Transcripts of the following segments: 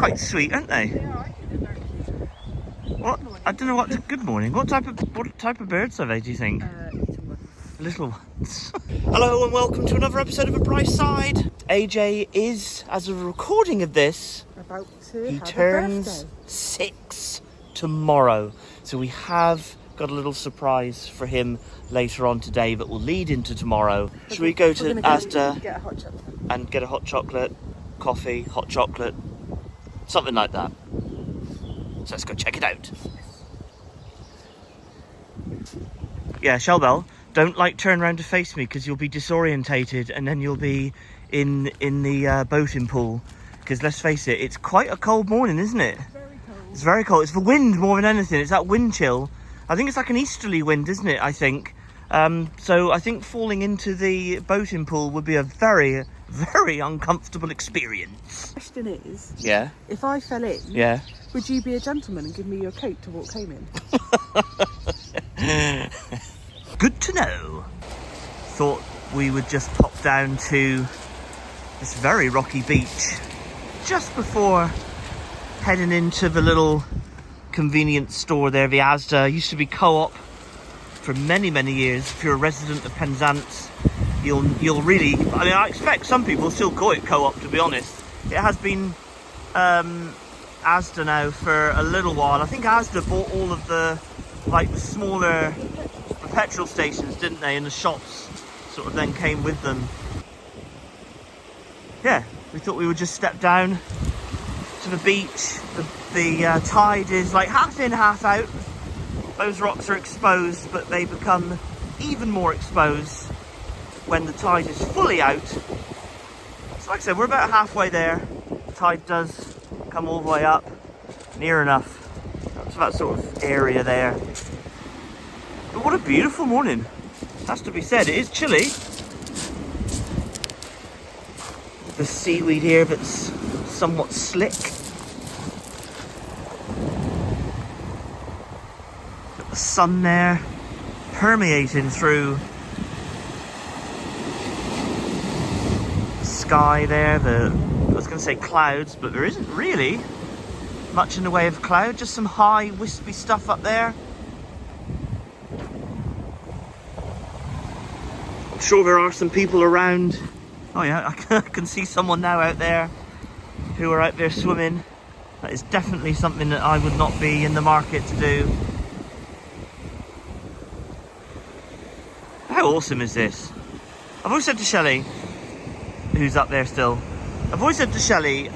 quite sweet, aren't they? What? I don't know what. Good morning. What type of birds are they? Do you think? Little ones. Hello and welcome to another episode of A Bright Side. AJ is, as of a recording of this, about to he have turns a birthday. 6 tomorrow. So we have got a little surprise for him later on today that will lead into tomorrow. Should we go to Asda get a hot chocolate and get a hot chocolate, coffee, hot chocolate, something like that? So let's go check it out. Yeah, Shellbell, don't turn around to face me because you'll be disorientated and then you'll be in the boating pool. Because let's face it, it's quite a cold morning, isn't it? It's very cold. It's very cold. It's the wind more than anything. It's that wind chill. I think it's like an easterly wind, isn't it? I think. So I think falling into the boating pool would be a very, very uncomfortable experience. The question is, Yeah. if I fell in, Yeah. would you be a gentleman and give me your coat to walk home in? Good to know. Thought we would just pop down to this very rocky beach just before heading into the little convenience store there, the Asda. Used to be Co-op for many, many years. If you're a resident of Penzance, you'll really, I mean, I expect some people still call it Co-op, to be honest. It has been Asda now for a little while. I think Asda bought all of the smaller petrol stations, didn't they? And the shops sort of then came with them. Yeah, we thought we would just step down to the beach. The tide is like half in, half out. Those rocks are exposed, but they become even more exposed when the tide is fully out. So like I said, we're about halfway there. The tide does come all the way up, near enough. That's that sort of area there. But what a beautiful morning. Has to be said, it is chilly. The seaweed here that's somewhat slick. Got the sun there permeating through the sky there. I was going to say clouds, but there isn't really much in the way of cloud. Just some high wispy stuff up there. I'm sure there are some people around. Oh yeah, I can see someone now out there who are out there swimming. That is definitely something that I would not be in the market to do. How awesome is this? I've always said to Shelley, who's up there still, I've always said to Shelley,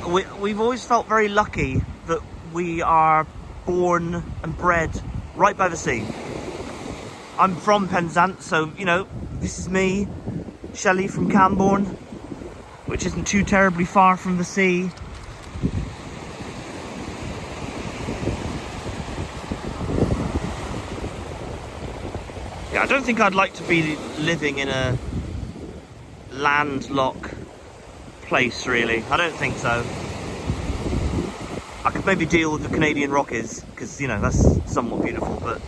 we've always felt very lucky that we are born and bred right by the sea. I'm from Penzance, so, you know, this is me, Shelley from Camborne, which isn't too terribly far from the sea. Yeah, I don't think I'd like to be living in a landlocked place, really. I don't think so. I could maybe deal with the Canadian Rockies, because, you know, that's somewhat beautiful, but...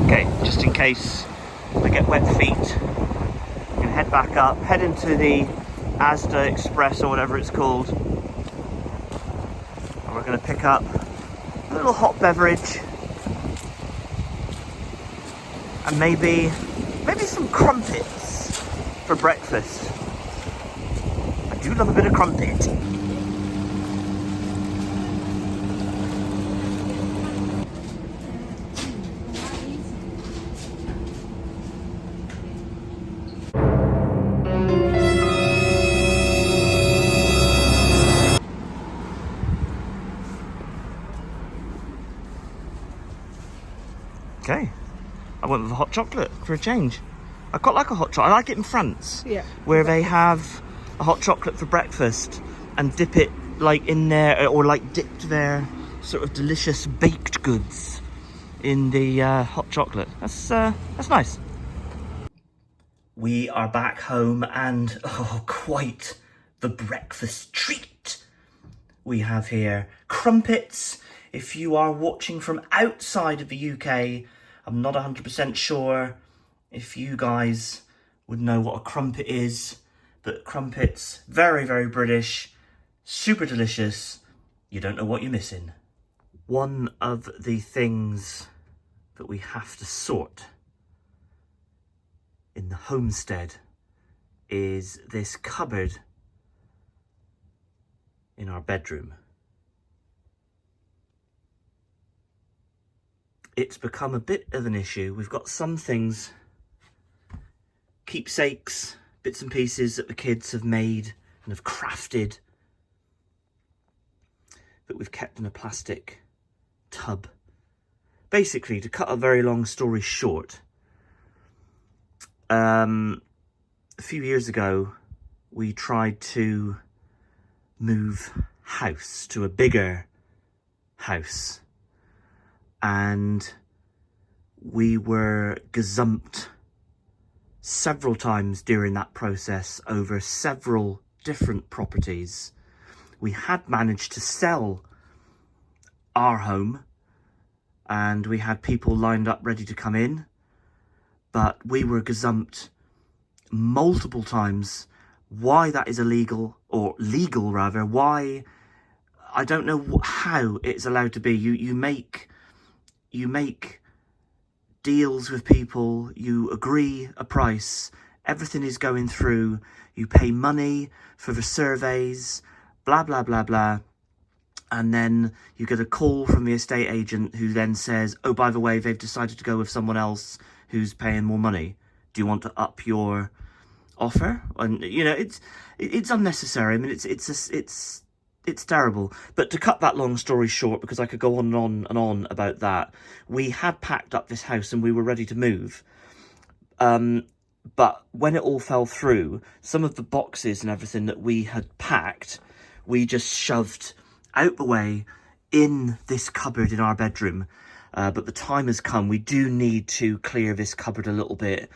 Okay, just in case I get wet feet, I'm going to head back up, head into the Asda Express or whatever it's called. And we're going to pick up a little hot beverage. And maybe some crumpets for breakfast. I do love a bit of crumpet. Okay, I went with a hot chocolate for a change. I quite like a hot chocolate. I like it in France, Yeah. where they have a hot chocolate for breakfast and dip it in there, or dipped their sort of delicious baked goods in the hot chocolate. That's nice. We are back home and quite the breakfast treat. We have here crumpets. If you are watching from outside of the UK, I'm not 100% sure if you guys would know what a crumpet is, but crumpets, very, very British, super delicious. You don't know what you're missing. One of the things that we have to sort in the homestead is this cupboard in our bedroom. It's become a bit of an issue. We've got some things, keepsakes, bits and pieces that the kids have made and have crafted, that we've kept in a plastic tub. Basically, to cut a very long story short, a few years ago, we tried to move house to a bigger house, and we were gazumped several times during that process over several different properties. We had managed to sell our home and we had people lined up ready to come in, but we were gazumped multiple times. Why that is illegal, or legal rather, why, I don't know how it's allowed to be. You make deals with people, you agree a price, everything is going through, you pay money for the surveys, blah, blah, blah, blah. And then you get a call from the estate agent who then says, oh, by the way, they've decided to go with someone else who's paying more money. Do you want to up your offer? And, you know, it's unnecessary. I mean, it's terrible. But to cut that long story short, because I could go on and on and on about that, we had packed up this house and we were ready to move. But when it all fell through, some of the boxes and everything that we had packed, we just shoved out the way in this cupboard in our bedroom. But the time has come. We do need to clear this cupboard a little bit.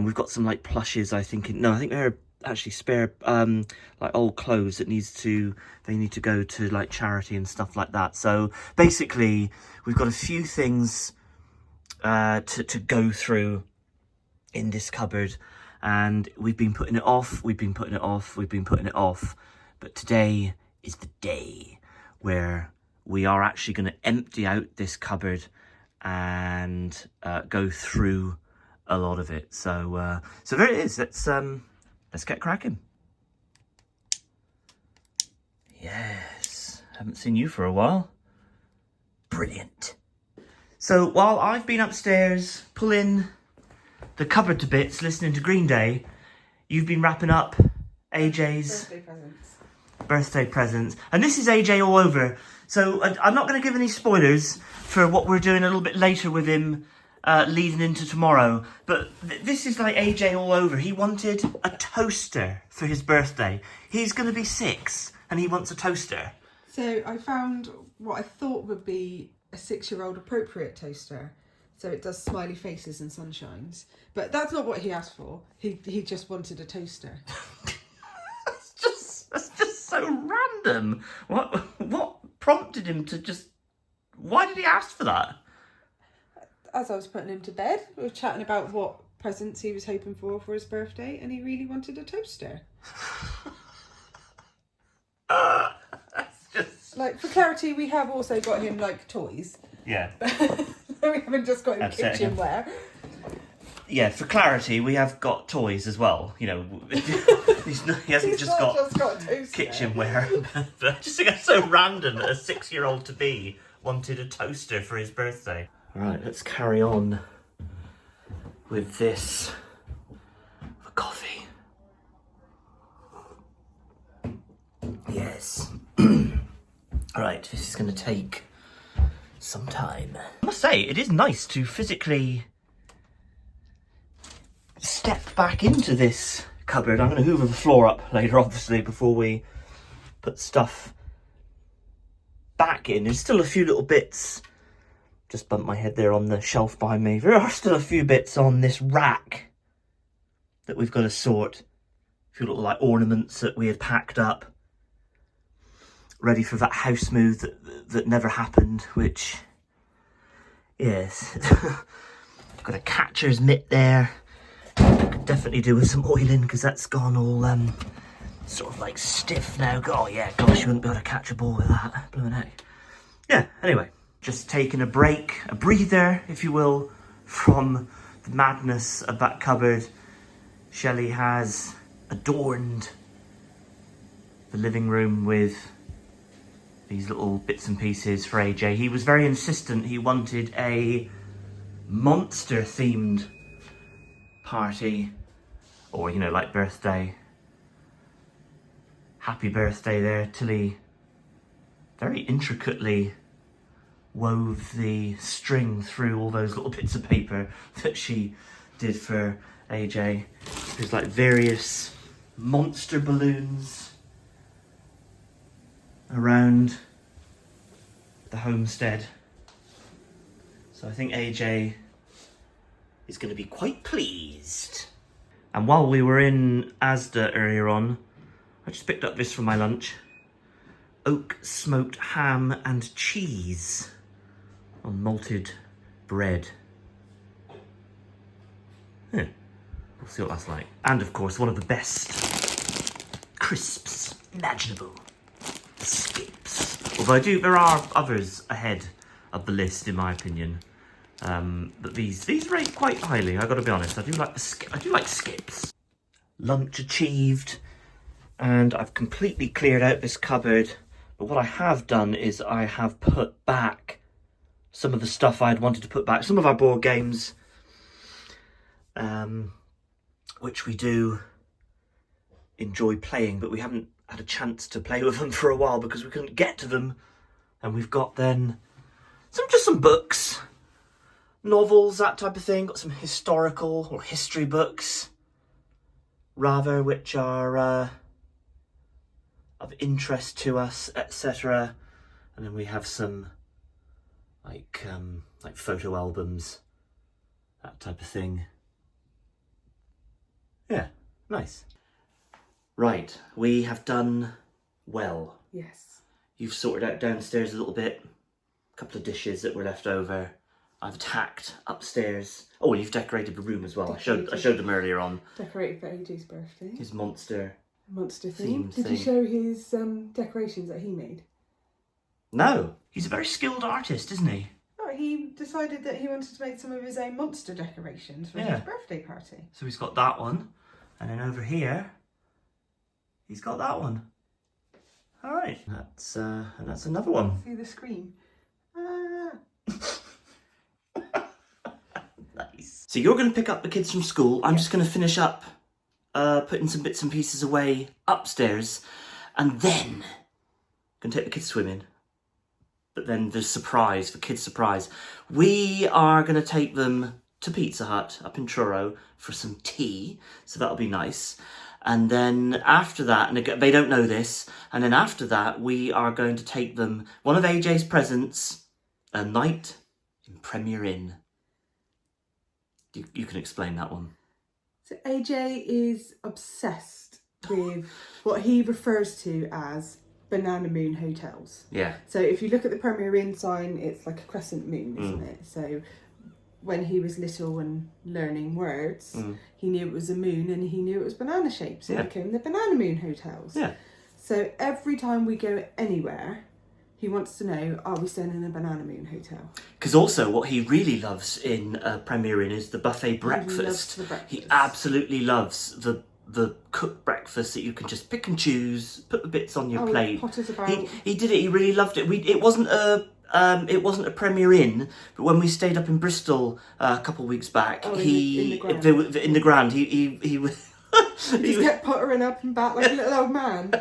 We've got some like plushes, I think. No, I think they're actually spare, like old clothes that they need to go to like charity and stuff like that. So basically, we've got a few things to go through in this cupboard, and we've been putting it off. But today is the day where we are actually going to empty out this cupboard and go through a lot of it. So there it is. Let's get cracking. Yes, haven't seen you for a while. Brilliant. So while I've been upstairs pulling the cupboard to bits, listening to Green Day, you've been wrapping up AJ's birthday presents. And this is AJ all over. So I'm not going to give any spoilers for what we're doing a little bit later with him leading into tomorrow. But this is like AJ all over. He wanted a toaster for his birthday. He's going to be 6 and he wants a toaster. So I found what I thought would be a 6-year-old appropriate toaster. So it does smiley faces and sunshines. But that's not what he asked for. He just wanted a toaster. That's just so random. What prompted him to just... Why did he ask for that? As I was putting him to bed, we were chatting about what presents he was hoping for his birthday, and he really wanted a toaster. That's just... Like, for clarity, we have also got him, like, toys. Yeah. We haven't just got him kitchenware. Yeah, for clarity, we have got toys as well. You know, he hasn't just got kitchenware. But I just think it's so random that a 6-year-old-to-be wanted a toaster for his birthday. Right, let's carry on with this. The coffee. Yes. Alright, this is going to take some time. I must say, it is nice to physically step back into this cupboard. I'm going to hoover the floor up later, obviously, before we put stuff back in. There's still a few little bits. Just bumped my head there on the shelf behind me. There are still a few bits on this rack that we've got to sort. A few little like ornaments that we had packed up, ready for that house move that never happened, which, yes. Got a catcher's mitt there. Could definitely do with some oiling because that's gone all sort of like stiff now. Oh yeah, gosh, you wouldn't be able to catch a ball with that. Blooming heck. Yeah, anyway, just taking a break, a breather, if you will, from the madness of that cupboard. Shelley has adorned the living room with these little bits and pieces for AJ. He was very insistent. He wanted a monster themed party, or you know, like birthday. Happy birthday there. Tilly very intricately wove the string through all those little bits of paper that she did for AJ. There's like various monster balloons around the homestead. So I think AJ is going to be quite pleased. And while we were in Asda earlier on, I just picked up this for my lunch. Oak smoked ham and cheese on malted bread. Yeah, we'll see what that's like. And of course, one of the best crisps imaginable, the skips. Although there are others ahead of the list in my opinion. But these rate quite highly, I gotta be honest. I do like skips. Lunch achieved, and I've completely cleared out this cupboard. But what I have done is I have put back some of the stuff I'd wanted to put back. Some of our board games, which we do enjoy playing, but we haven't had a chance to play with them for a while because we couldn't get to them. And we've got then some books, novels, that type of thing. Got some historical or history books, rather, which are of interest to us, etc. And then we have some like photo albums, that type of thing. Yeah, nice. Right, we have done well. Yes. You've sorted out downstairs a little bit. A couple of dishes that were left over. I've tacked upstairs. Oh, you've decorated the room as well. I showed them earlier on. Decorated for AJ's birthday. His monster theme. Did you show his decorations that he made? No. He's a very skilled artist, isn't he? Oh, he decided that he wanted to make some of his own monster decorations for his birthday party. So he's got that one. And then over here, he's got that one. All right. And that's another one. See the screen. Nice. So you're going to pick up the kids from school. I'm just going to finish up putting some bits and pieces away upstairs, and then I'm going to take the kids swimming. But then the surprise, the kids' surprise, we are going to take them to Pizza Hut up in Truro for some tea, so that'll be nice. And then after that, and they don't know this, and then after that we are going to take them, one of AJ's presents, a night in Premier Inn. You can explain that one. So AJ is obsessed with what he refers to as Banana Moon hotels. Yeah. So if you look at the Premier Inn sign, it's like a crescent moon, isn't it? So when he was little and learning words, he knew it was a moon and he knew it was banana shaped. So it became the Banana Moon hotels. Yeah. So every time we go anywhere, he wants to know, are we staying in a Banana Moon hotel? Because also what he really loves in Premier Inn is the buffet breakfast. He loves the breakfast. He absolutely loves the cooked breakfast that you can just pick and choose, put the bits on your plate. Potters about. He did it. He really loved it. It wasn't a Premier Inn, but when we stayed up in Bristol a couple of weeks back, in the Grand, he was. He just kept pottering up and back like a little old man.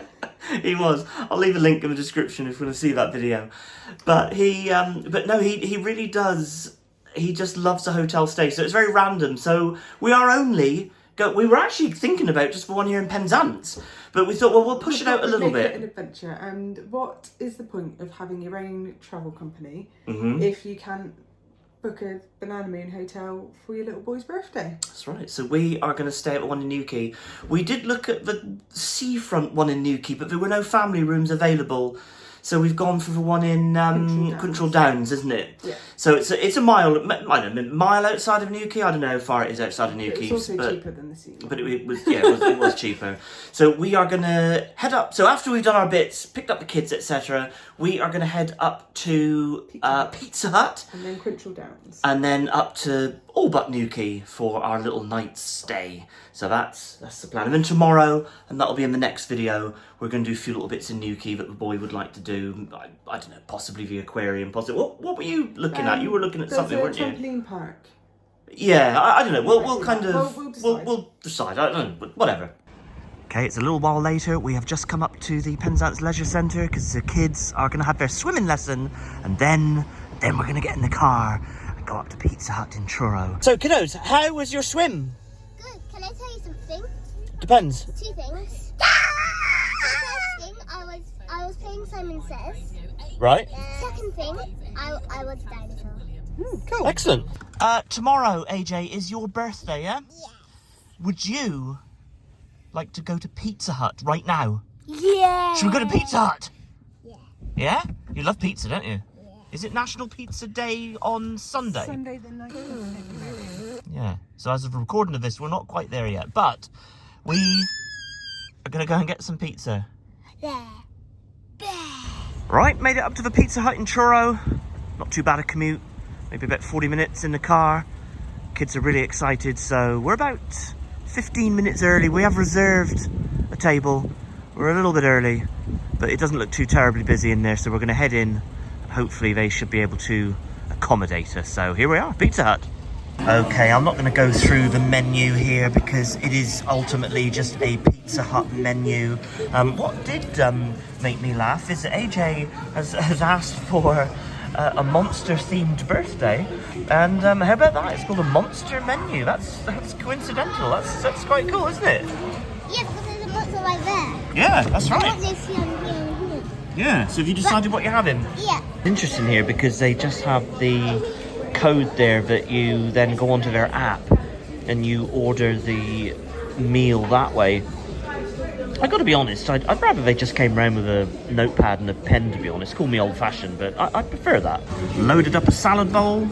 He was. I'll leave a link in the description if you want to see that video. But he really does. He just loves a hotel stay. So it's very random. So we were actually thinking about just for one year in Penzance, but we thought, well, we'll push it out a little bit. Make it an adventure. And what is the point of having your own travel company if you can't book a Banana Moon hotel for your little boy's birthday? That's right. So we are going to stay at the one in Newquay. We did look at the seafront one in Newquay, but there were no family rooms available. So we've gone for the one in Cornwall Downs, isn't it? Yeah. So it's a mile, I don't know, mile outside of Newquay. I don't know how far it is outside of Newquay. It's also cheaper than the sea. But it was cheaper. So we are gonna head up. So after we've done our bits, picked up the kids, etc., we are gonna head up to Pizza Hut, and then Cornwall Downs, and then up to all but Newquay for our little night stay. So that's the plan. And then tomorrow, and that'll be in the next video, we're going to do a few little bits in Newquay that the boy would like to do. I don't know, possibly the aquarium, possibly. What were you looking at? You were looking at something, weren't you? Trampoline park. Yeah, I don't know. We'll kind of we'll decide. I don't know, whatever. Okay, it's a little while later. We have just come up to the Penzance Leisure Centre because the kids are going to have their swimming lesson, and then we're going to get in the car and go up to Pizza Hut in Truro. So, kiddos, how was your swim? Good. Can I tell you something? Depends. 2 things. First thing, I was playing Simon Says. Right. Second thing, I was a dinosaur. Cool. Excellent. Tomorrow, AJ, is your birthday, yeah? Yeah. Would you like to go to Pizza Hut right now? Yeah. Should we go to Pizza Hut? Yeah. Yeah? You love pizza, don't you? Yeah. Is it National Pizza Day on Sunday? Sunday the 9th of February. Yeah. So as of recording of this, we're not quite there yet, but we are going to go and get some pizza. There. Right, made it up to the Pizza Hut in Truro. Not too bad a commute. Maybe about 40 minutes in the car. Kids are really excited, so we're about 15 minutes early. We have reserved a table. We're a little bit early, but it doesn't look too terribly busy in there, so we're going to head in. Hopefully they should be able to accommodate us. So here we are, Pizza Hut. Okay, I'm not going to go through the menu here because it is ultimately just a Pizza Hut menu. What did make me laugh is that AJ has asked for a monster-themed birthday, and how about that? It's called a monster menu. That's coincidental. That's quite cool, isn't it? Yeah, because there's a monster right there. Yeah, that's And right. what they see on here and here. Yeah. So have you decided what you're having? Yeah. Interesting here because they just have the code there that you then go onto their app and you order the meal that way. I got to be honest, I'd rather they just came around with a notepad and a pen, to be honest. Call me old-fashioned, but I prefer that. Loaded up a salad bowl,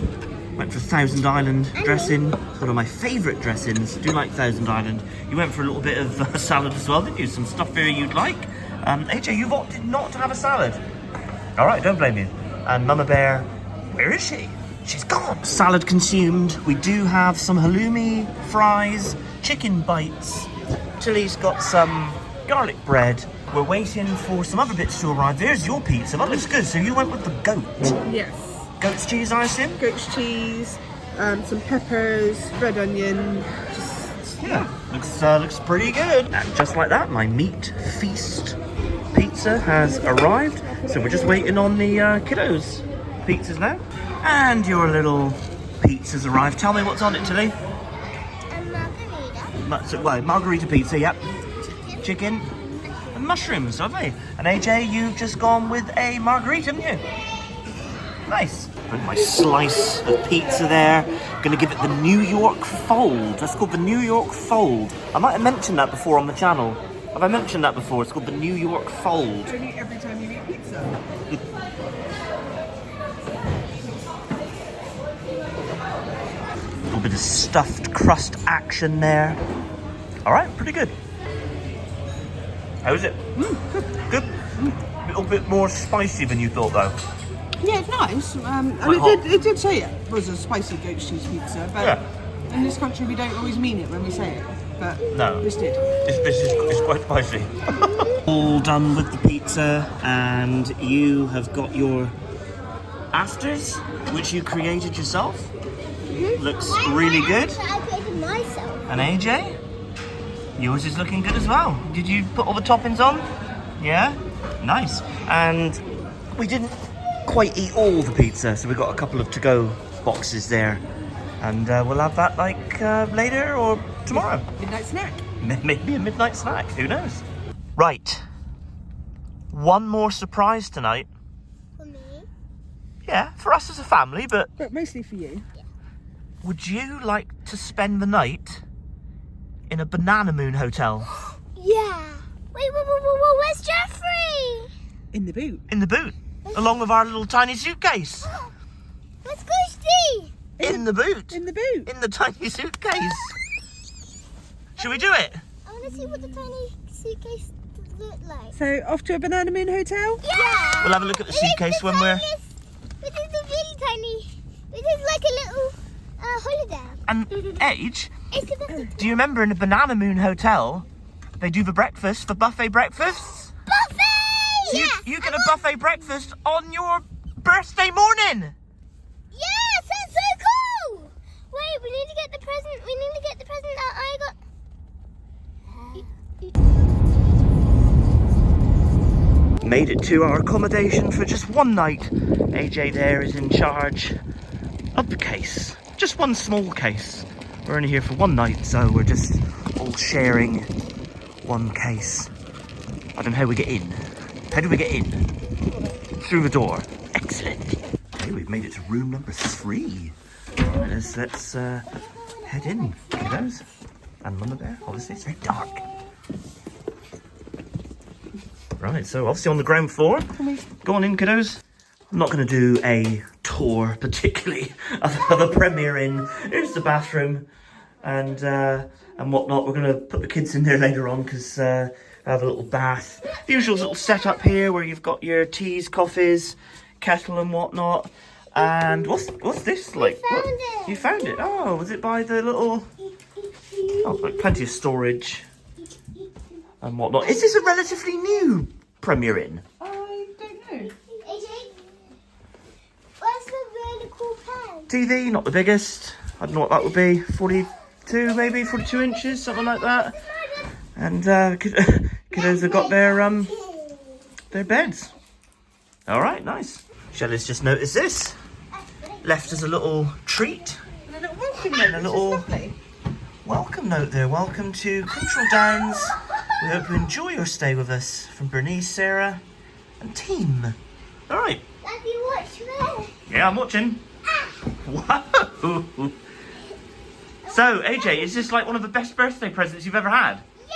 went for Thousand Island dressing. It's one of my favourite dressings. I do like Thousand Island. You went for a little bit of salad as well, didn't you? Some stuff there you'd like. AJ, you've opted not to have a salad. All right, don't blame you. And Mama Bear, where is she? She's gone. Salad consumed. We do have some halloumi, fries, chicken bites. Tilly's got some garlic bread. We're waiting for some other bits to arrive. There's your pizza. That looks good. So you went with the goat. Yes. Goat's cheese, I assume? Goat's cheese, some peppers, red onion. Yeah. Looks pretty good. And just like that, my meat feast pizza has arrived. So we're just waiting on the kiddos' pizzas now. And your little pizza's arrived. Tell me what's on it, Tilly. Margarita. Margarita pizza, yep. Chicken and mushrooms, lovely. And AJ, you've just gone with a margarita, haven't you? Nice. Put my slice of pizza there. Gonna give it the New York Fold. That's called the New York Fold. I might have mentioned that before on the channel. Have I mentioned that before? It's called the New York Fold. Only every time you eat pizza. A little bit of stuffed crust action there. All right, pretty good. How is it? Good. A little bit more spicy than you thought, though. Yeah, it's nice. And Quite it did say it was a spicy goat's cheese pizza, but Yeah. in this country we don't always mean it when we say it. But No. this did. It's quite spicy. All done with the pizza, and you have got your afters, which you created yourself. Looks really good. I created myself. And AJ, yours is looking good as well. Did you put all the toppings on? Yeah? Nice. And we didn't quite eat all the pizza, so we've got a couple of to-go boxes there. And we'll have that later or tomorrow. Midnight snack. Maybe a midnight snack, who knows? Right. One more surprise tonight. For me. Yeah, for us as a family, but But mostly for you. would you like to spend the night in a Banana Moon hotel? Yeah. Wait, where's Jeffrey? In the boot. In the boot, along with our little tiny suitcase. Let's go see. In the boot. In the boot. In the tiny suitcase. Should we do it? I want to see what the tiny suitcase look like. So off to a Banana Moon hotel? Yeah. We'll have a look at the suitcase when we're... This is a really tiny. This is like a little holiday. And Age, It's a buffet. do you remember in the Banana Moon Hotel, they do the breakfast, the buffet breakfasts? So Yes. you get a buffet breakfast on your birthday morning. Yes, that's so cool. Wait, we need to get the present. We need to get the present that I got. Made it to our accommodation for just one night. AJ there is in charge of the case. Just one small case. We're only here for one night, so we're just all sharing one case. I don't know how we get in. How do we get in? Through the door. Excellent. Okay, we've made it to room number 3. Right, let's head in, kiddos. And Mama Bear, obviously it's very dark. Right, so obviously on the ground floor. Go on in, kiddos. I'm not going to do a tour particularly of the Premier Inn. Here's the bathroom and whatnot. We're going to put the kids in there later on because I have a little bath. The usual little setup here where you've got your teas, coffees, kettle and whatnot. And what's this like? found it. You found it? Oh, was it by the little... Oh, like plenty of storage and whatnot. Is this a relatively new Premier Inn? I don't know. AJ, where's the really cool pen? TV, not the biggest. I don't know what that would be. 42, maybe 42 inches, something like that. And kiddos have got their beds. All right, nice. Shelley's just noticed this. Left us a little treat. And a little welcome note. And a little welcome note there. Welcome to Control Downs. We hope you enjoy your stay with us. From Bernice, Sarah, and team. All right. Daddy, watch me. Yeah, I'm watching. Wow. So, AJ, is this like one of the best birthday presents you've ever had? Yeah.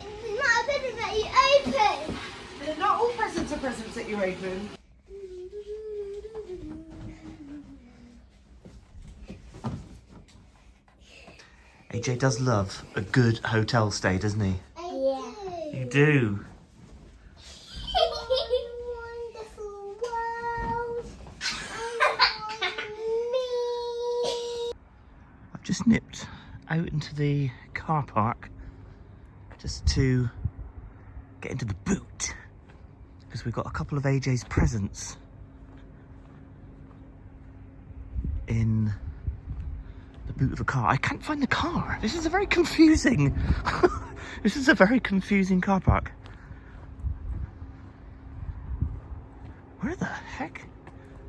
It's not a present that you open. Not all presents are presents that you open. AJ does love a good hotel stay, doesn't he? Yeah. You do. Wonderful world. Me. I've just nipped out into the car park just to get into the boot because we've got a couple of AJ's presents in the boot of the car. I can't find the car. This is a very confusing this is a very confusing car park. Where the heck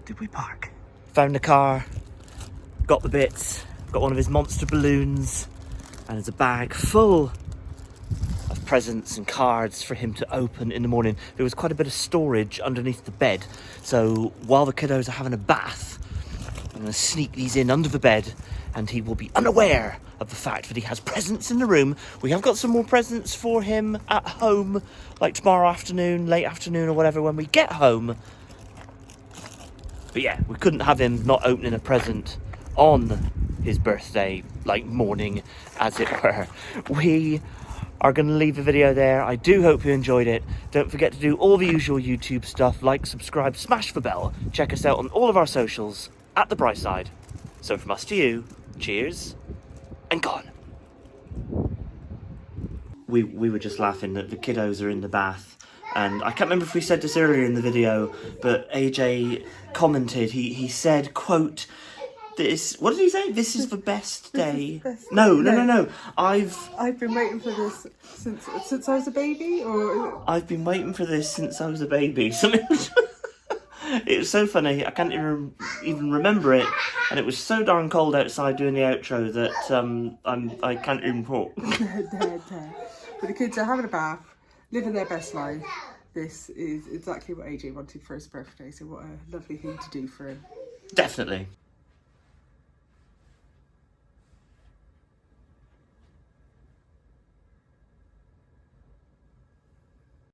did we park? Found the car, got the bits, got one of his monster balloons, and there's a bag full of presents and cards for him to open in the morning. There was quite a bit of storage underneath the bed, so while the kiddos are having a bath, I'm going to sneak these in under the bed and he will be unaware of the fact that he has presents in the room. We have got some more presents for him at home, like tomorrow afternoon, late afternoon or whatever when we get home. But yeah, we couldn't have him not opening a present on his birthday, like morning, as it were. We are going to leave the video there. I do hope you enjoyed it. Don't forget to do all the usual YouTube stuff, like, subscribe, smash the bell. Check us out on all of our socials at The Bright Side. So from us to you, cheers and gone. We were just laughing that the kiddos are in the bath, and I can't remember if we said this earlier in the video, but AJ commented, he said, quote, this, what did he say? This is the best day. No. I've been waiting for this since I was a baby, or I've been waiting for this since I was a baby. It was so funny. I can't even remember it, and it was so darn cold outside doing the outro that I can't even talk. But the kids are having a bath, living their best life. This is exactly what AJ wanted for his birthday, so what a lovely thing to do for him. Definitely.